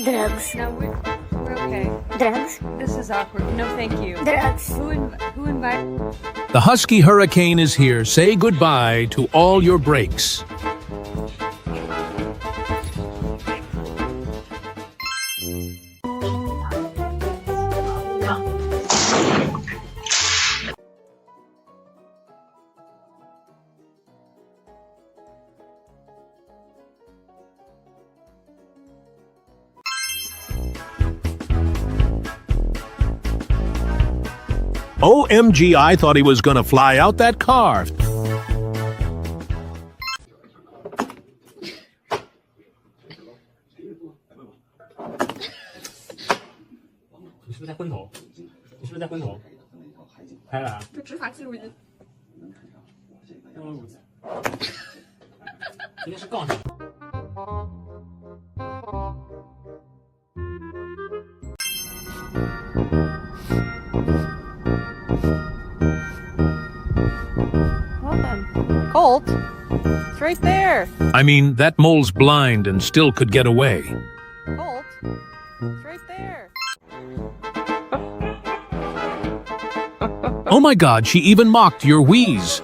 Drugs. No, we're okay. Drugs. This is awkward. No, thank you. Drugs. Who invited? The Husky Hurricane is here. Say goodbye to all your brakes. OMG, I thought he was gonna fly out that car. Colt? It's right there. I mean, that mole's blind and still could get away. Colt? It's right there. Oh my God, she even mocked your wheeze.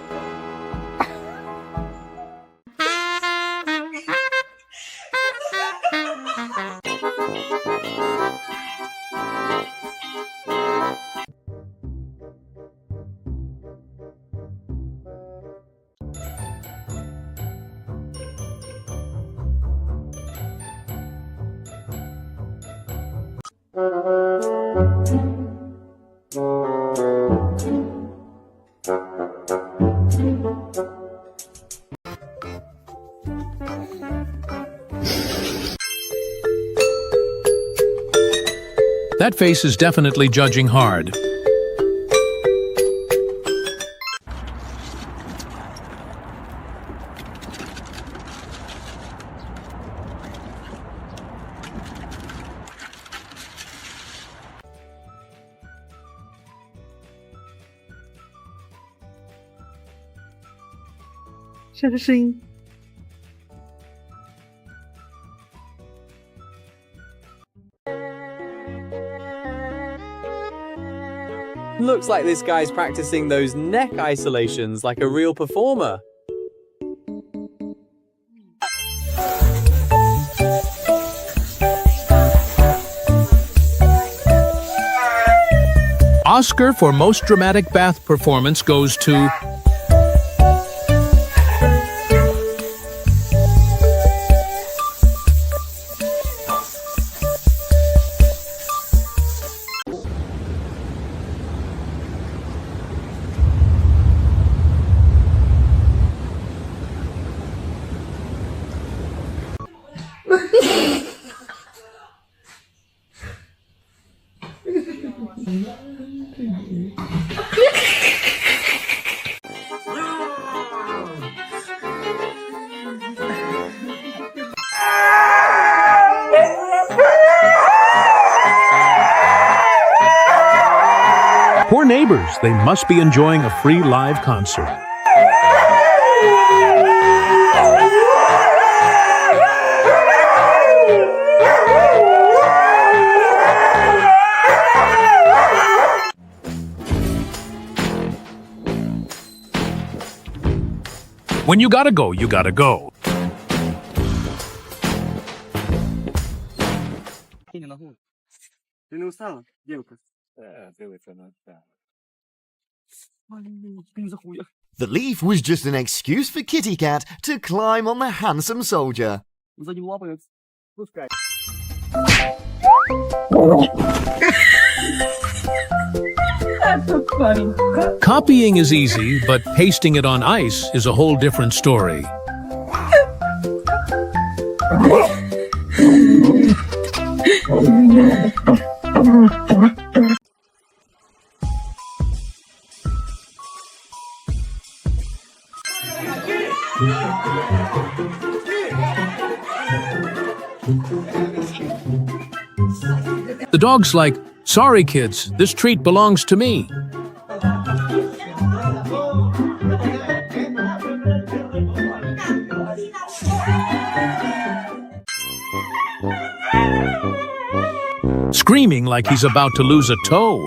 That face is definitely judging hard. Looks like this guy's practicing those neck isolations like a real performer. Oscar for most dramatic bath performance goes to... Poor neighbors, they must be enjoying a free live concert. When you gotta go, you gotta go. The leaf was just an excuse for Kitty Cat to climb on the handsome soldier. Copying is easy, but pasting it on ice is a whole different story. The dog's like, "Sorry kids, this treat belongs to me." screaming like he's about to lose a toe.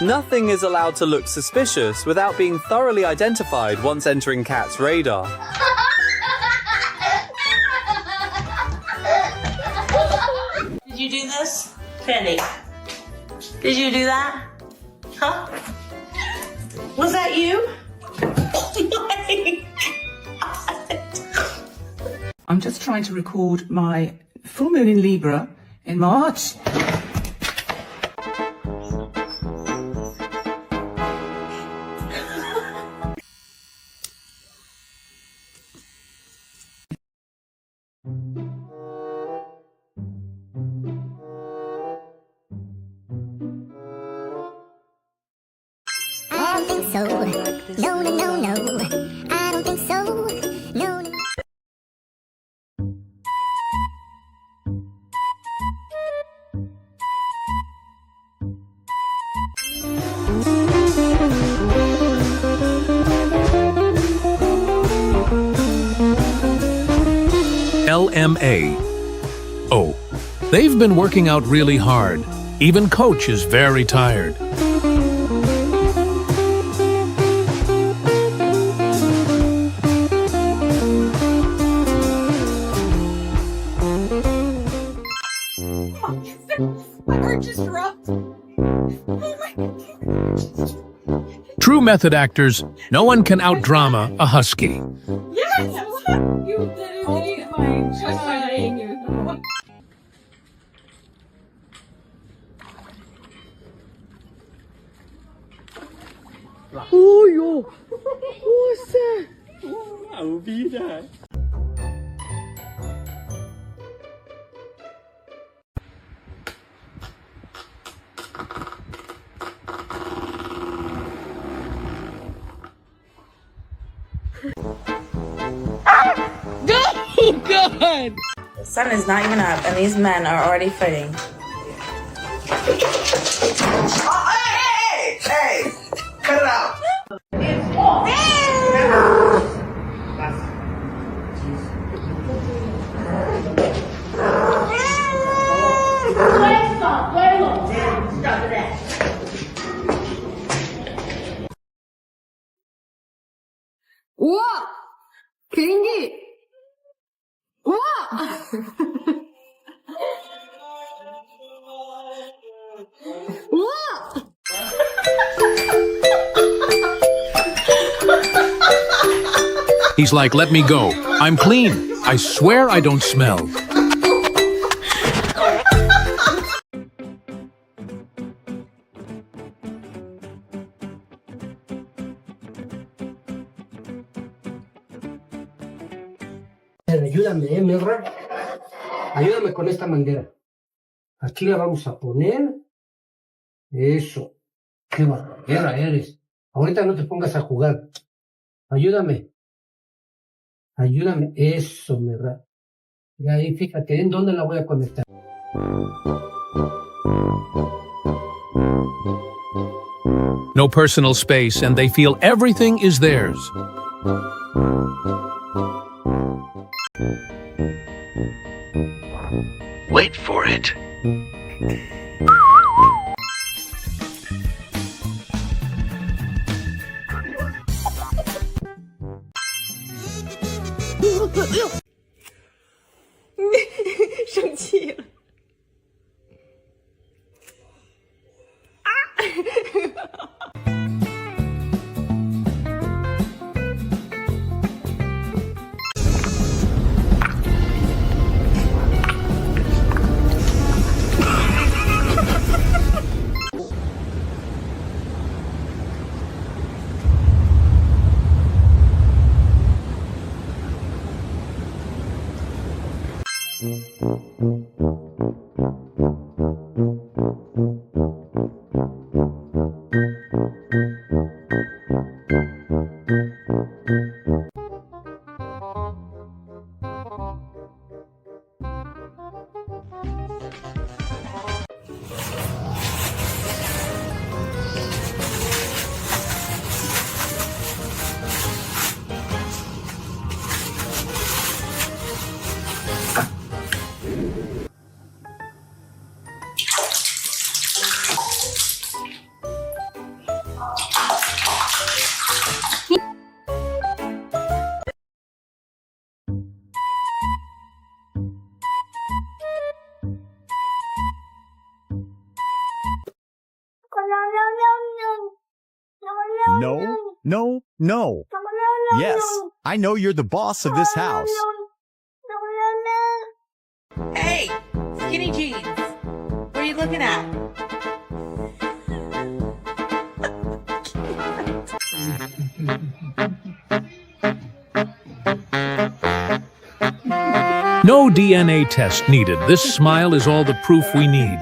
Nothing is allowed to look suspicious without being thoroughly identified once entering Cat's radar. Did you do this? Penny, did you do that? Huh? Was that you? Oh my God. I'm just trying to record my full moon in Libra in March. I don't think so. No, no, no, no. I don't think so. No, no. LMA. Oh, they've been working out really hard. Even Coach is very tired. My heart just dropped. Oh my God. True method actors, no one can out-drama a husky. Yes! You didn't my trying. The sun is not even up, and these men are already fighting. Hey! Cut it out! 우와! 개인기! 우와! 우와! He's like, let me go. I'm clean. I swear I don't smell. Ayúdame, Mirra. Ayúdame con esta manguera. Aquí la vamos a poner. Eso. Qué barrera eres. Ahorita no te pongas a jugar. Ayúdame. Ayúdame. Eso, Mirra. Y ahí fíjate en dónde la voy a conectar. No personal space, and they feel everything is theirs. Wait for it. No, no, no. Yes, I know you're the boss of this house. Hey, skinny jeans. What are you looking at? No DNA test needed. This smile is all the proof we need.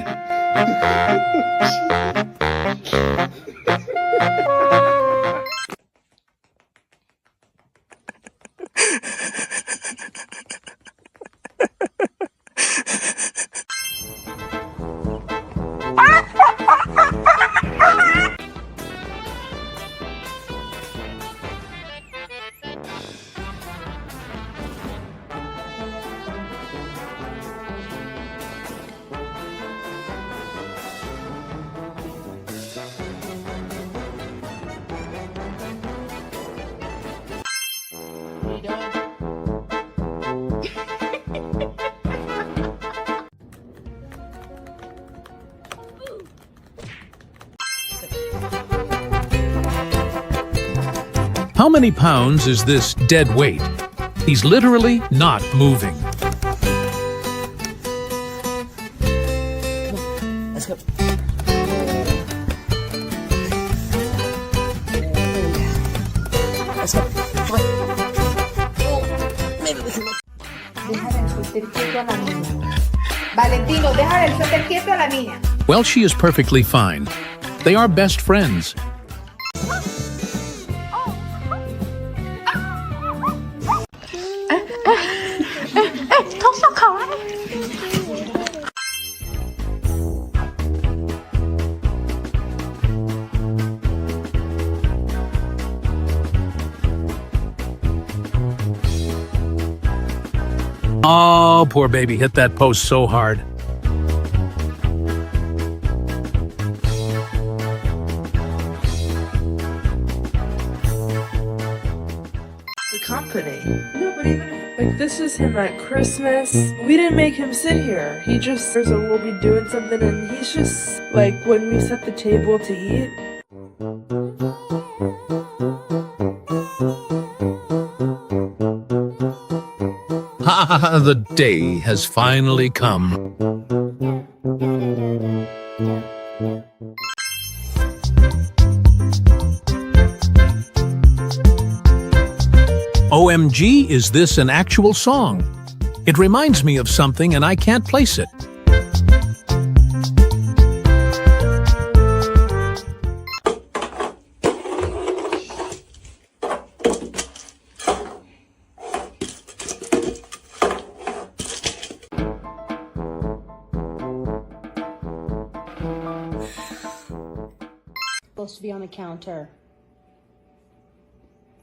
How many pounds is this dead weight? He's literally not moving. Let's go. Let's go. Come on. Oh, maybe we can look. Deja de suéter quieto a la niña. Valentino, deja de suéter quieto a la niña. Well, she is perfectly fine. They are best friends. Oh, poor baby hit that post so hard. The company. No, but even if, like, this is him at Christmas. We didn't make him sit here. He just says, oh, we'll be doing something, and he's just, like, when we set the table to eat. Ha! The day has finally come. OMG, is this an actual song? It reminds me of something and I can't place it. Supposed to be on the counter.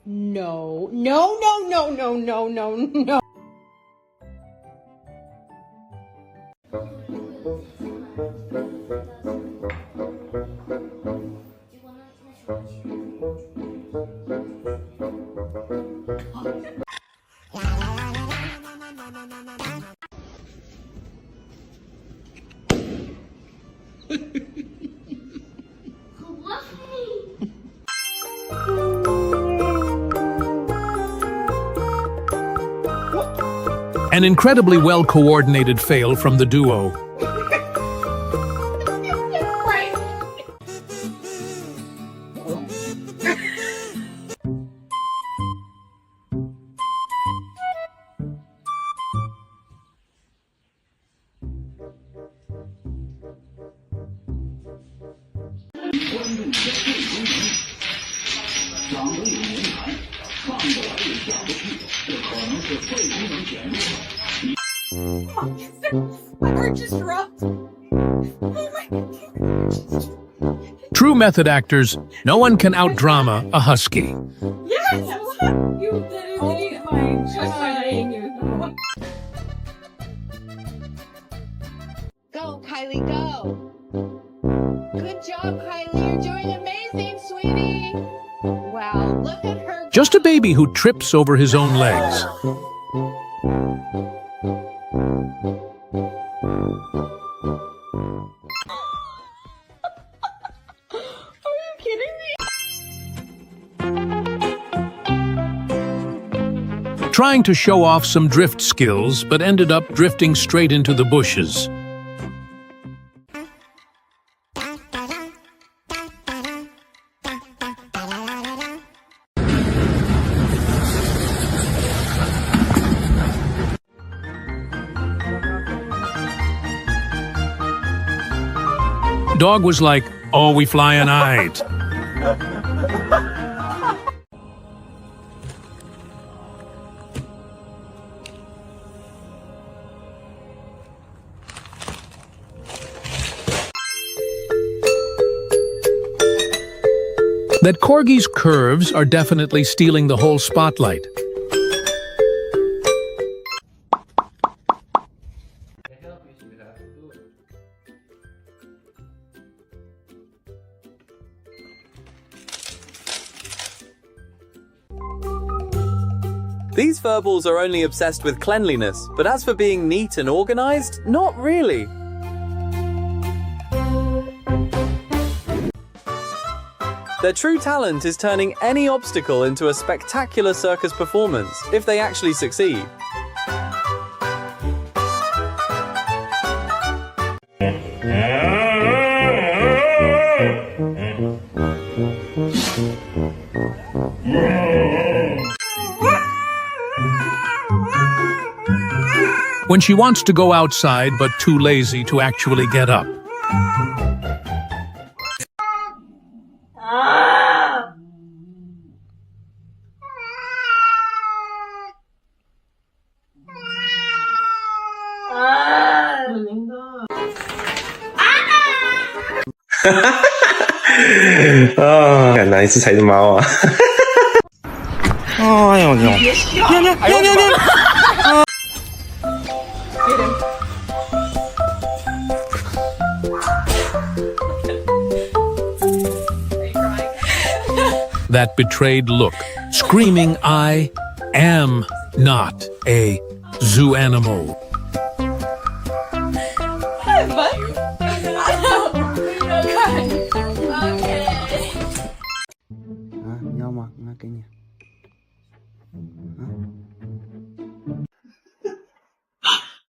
No, no, no, no, no, no, no, no. An incredibly well-coordinated fail from the duo. My heart just dropped. True method actors, no one can out-drama a husky. Yes! You didn't eat my chicken. Go, Kylie, go. Good job, Kylie. You're doing amazing, sweetie. Wow, look at her. Just a baby who trips over his own legs. Are you kidding me? trying to show off some drift skills, but ended up drifting straight into the bushes. Dog was like, "Oh, we fly a night." That corgi's curves are definitely stealing the whole spotlight. These furballs are only obsessed with cleanliness, but as for being neat and organized, not really. Their true talent is turning any obstacle into a spectacular circus performance, if they actually succeed. When she wants to go outside but too lazy to actually get up. That betrayed look, screaming, "I am not a zoo animal."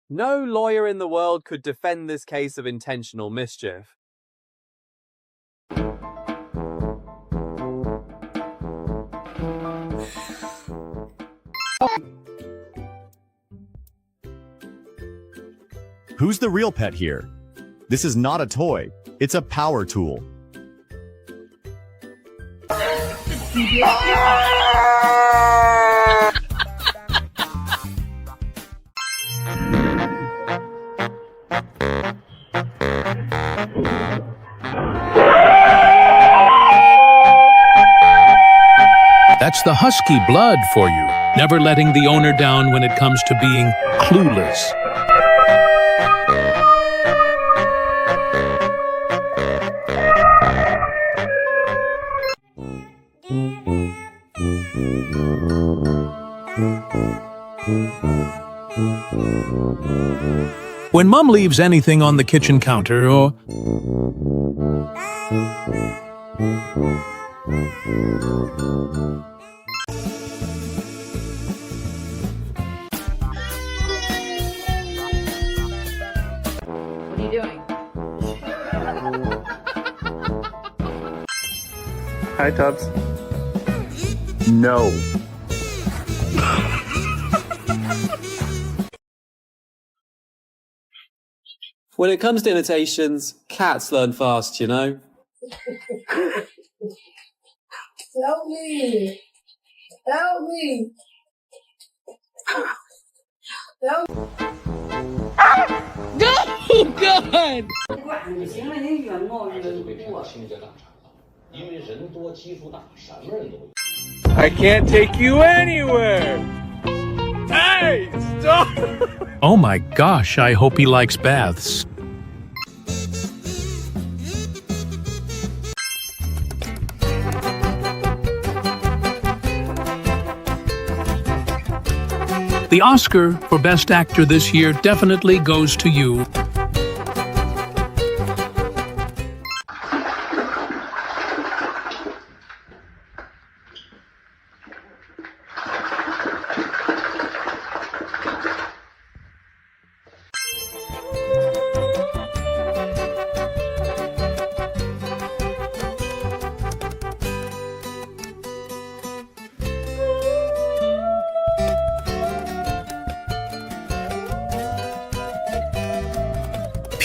No lawyer in the world could defend this case of intentional mischief. Who's the real pet here? This is not a toy. It's a power tool. That's the husky blood for you, never letting the owner down when it comes to being clueless. When Mom leaves anything on the kitchen counter or... What are you doing? Hi, Tubbs. No. When it comes to imitations, cats learn fast, you know? Help me! Help me! Help me! Oh, God! I can't take you anywhere! Hey, stop! Oh my gosh, I hope he likes baths. The Oscar for Best Actor this year definitely goes to you.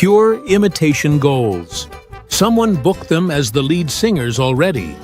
Pure imitation golds. Someone booked them as the lead singers already.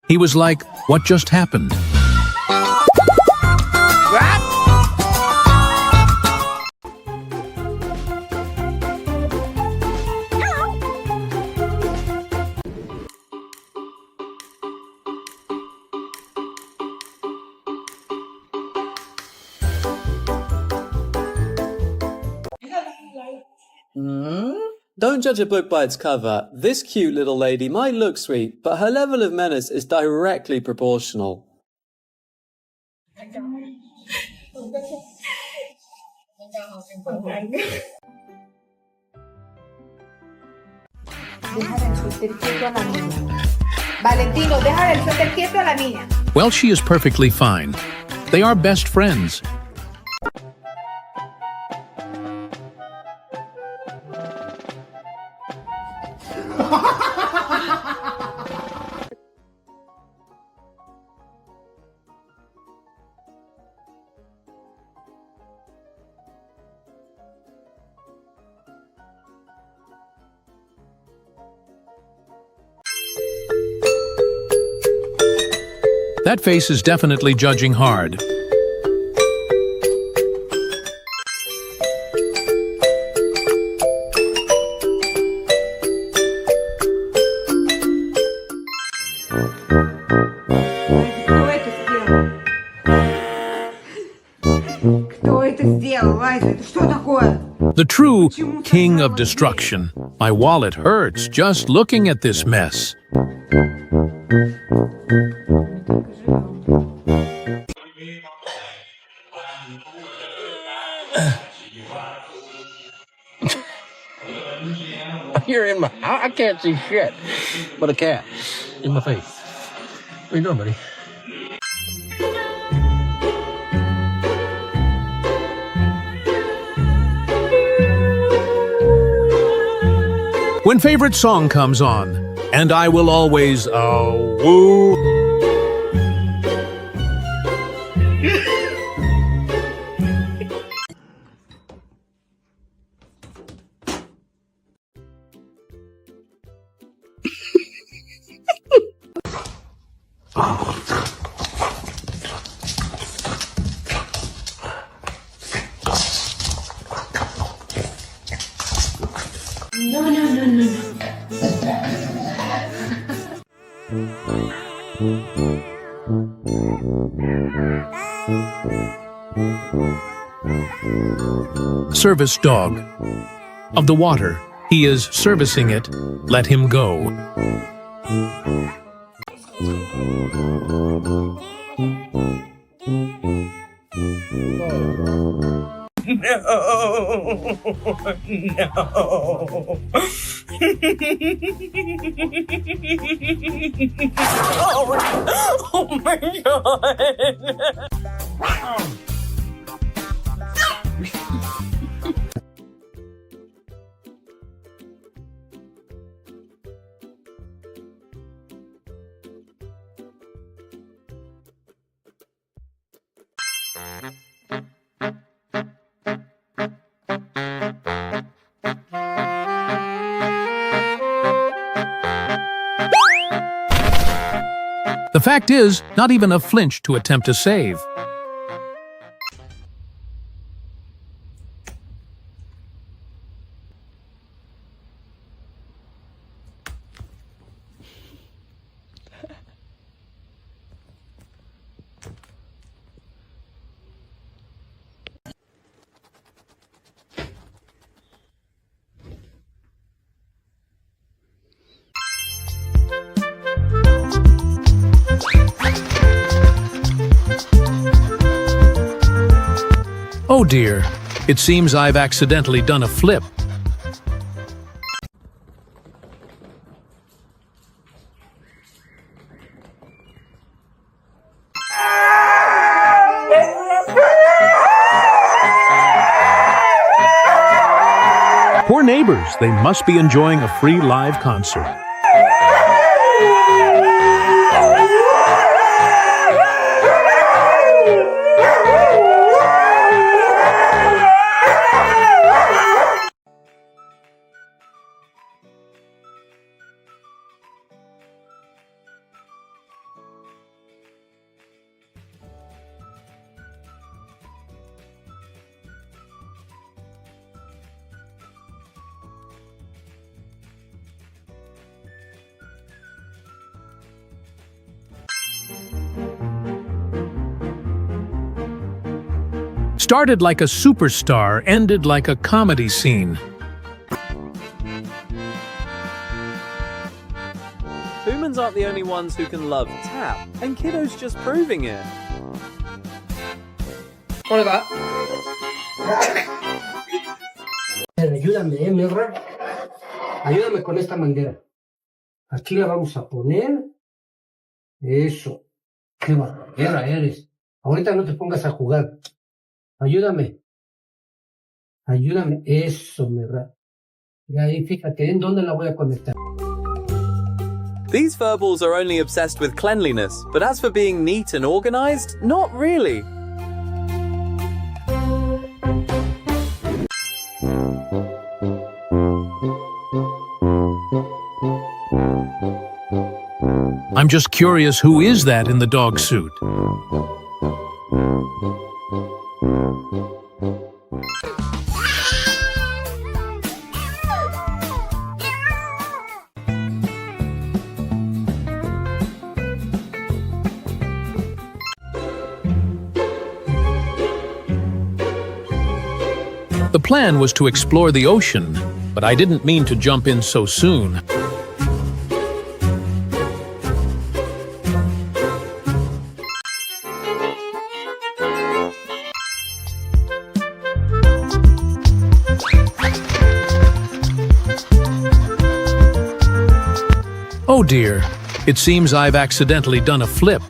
He was like, "What just happened?" Don't judge a book by its cover. This cute little lady might look sweet, but her level of menace is directly proportional. Valentino, deja el suéter quieto a la niña. Well, she is perfectly fine. They are best friends. That face is definitely judging hard. The true king of destruction. My wallet hurts just looking at this mess. You're in my... I can't see shit but a cat in my face. What are you doing, buddy? When favorite song comes on, and I will always, woo. Service dog. Of the water, he is servicing it. Let him go. Oh my god. The fact is, not even a flinch to attempt to save. Oh dear, it seems I've accidentally done a flip. Poor neighbors, they must be enjoying a free live concert. Started like a superstar, ended like a comedy scene. Humans aren't the only ones who can love tap, and Kiddo's just proving it. Hola, va. Ayúdame, Mirra. Ayúdame con esta manguera. Aquí la vamos a poner. Eso. Qué barrera eres. Ahorita no te pongas a jugar. Ayúdame. Ayúdame. Eso, Mirra. Y ahí fíjate en dónde la voy a conectar. These furballs are only obsessed with cleanliness, but as for being neat and organized, not really. I'm just curious, who is that in the dog suit? The plan was to explore the ocean, but I didn't mean to jump in so soon. Oh dear, it seems I've accidentally done a flip.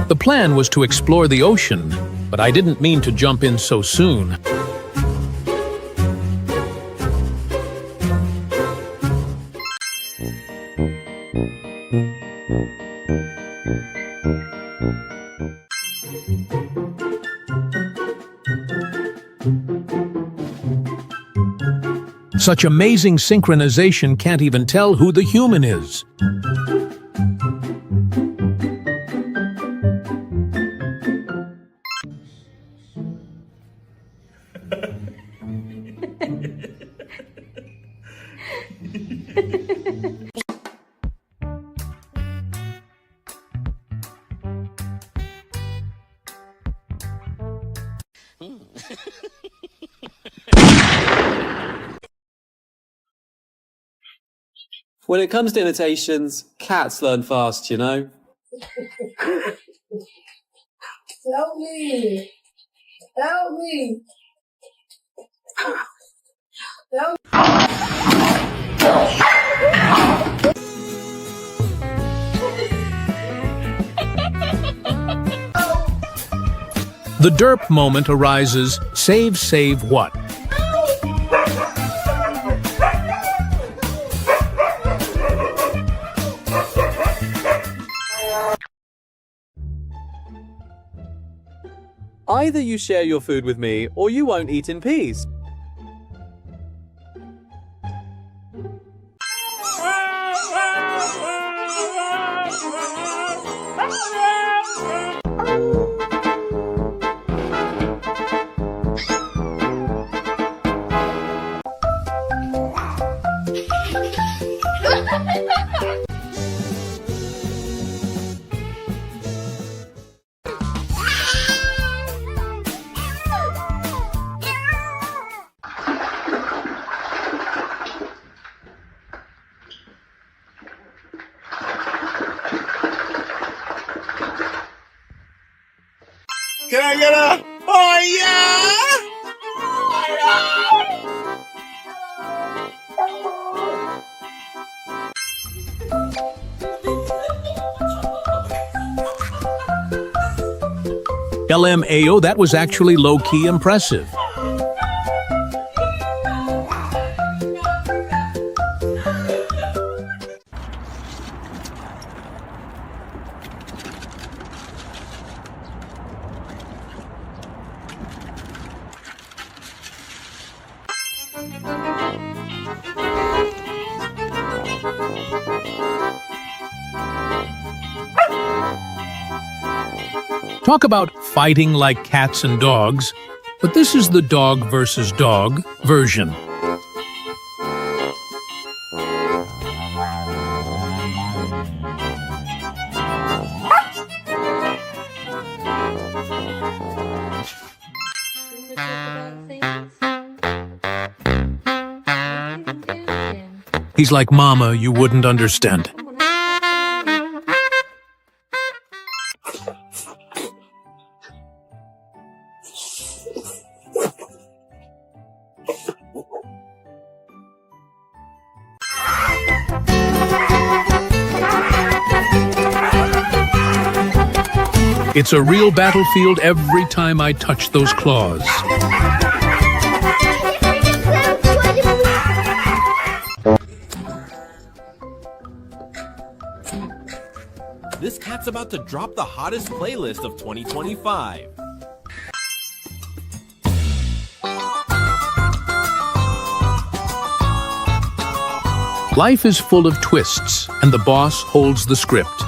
The plan was to explore the ocean, but I didn't mean to jump in so soon. Such amazing synchronization, can't even tell who the human is. When it comes to imitations, cats learn fast, you know? Help me! Help me! Help The derp moment arises. Save what? Either you share your food with me, or you won't eat in peace. I gonna? Oh yeah! LMAO, that was actually low-key impressive. Talk about fighting like cats and dogs, but this is the dog versus dog version. He's like Mama, you wouldn't understand. It's a real battlefield every time I touch those claws. This cat's about to drop the hottest playlist of 2025. Life is full of twists, and the boss holds the script.